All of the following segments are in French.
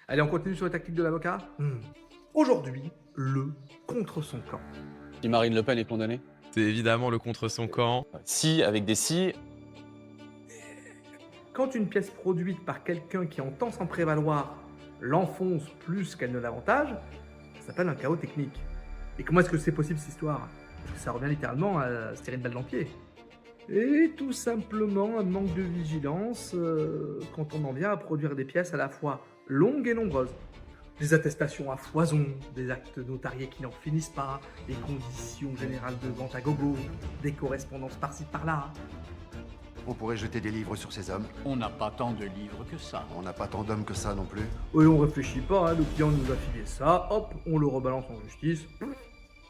Allez, on continue sur les tactiques de l'avocat. Aujourd'hui, le contre son camp. Si Marine Le Pen est condamnée? C'est évidemment le contre son camp. Si, avec des si. Quand une pièce produite par quelqu'un qui entend s'en prévaloir l'enfonce plus qu'elle ne l'avantage, ça s'appelle un chaos technique. Et comment est-ce que c'est possible cette histoire? Parce que ça revient littéralement à se tirer une balle dans le pied. Et tout simplement un manque de vigilance quand on en vient à produire des pièces à la fois longues et nombreuses. Des attestations à foison, des actes notariés qui n'en finissent pas, des conditions générales de vente à gogo, des correspondances par-ci par-là. On pourrait jeter des livres sur ces hommes. On n'a pas tant de livres que ça. On n'a pas tant d'hommes que ça non plus. Et on réfléchit pas, hein, le client nous a filé ça, hop, on le rebalance en justice.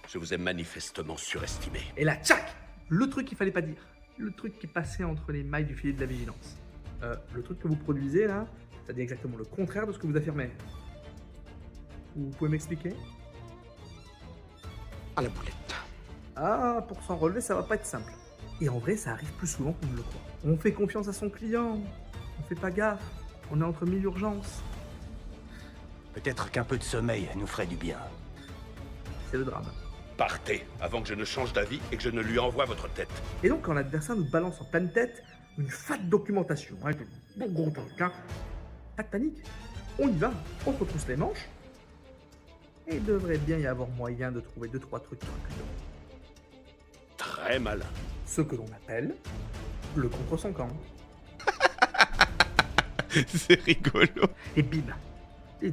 Je vous ai manifestement surestimé. Et là, tchac! Le truc qu'il fallait pas dire. Le truc qui est passé entre les mailles du filet de la vigilance. Le truc que vous produisez là, ça dit exactement le contraire de ce que vous affirmez. Vous pouvez m'expliquer? À la boulette. Ah, pour s'en relever, ça va pas être simple. Et en vrai, ça arrive plus souvent qu'on ne le croit. On fait confiance à son client, on fait pas gaffe, on est entre mille urgences. Peut-être qu'un peu de sommeil nous ferait du bien. C'est le drame. Partez avant que je ne change d'avis et que je ne lui envoie votre tête. Et donc, quand l'adversaire nous balance en pleine tête une fat documentation, avec un gros truc, hein, pas de panique, on y va, on se retrousse les manches, et il devrait bien y avoir moyen de trouver 2-3 trucs truculents. Très malin. Ce que l'on appelle le contre son camp. C'est rigolo. Et bim, et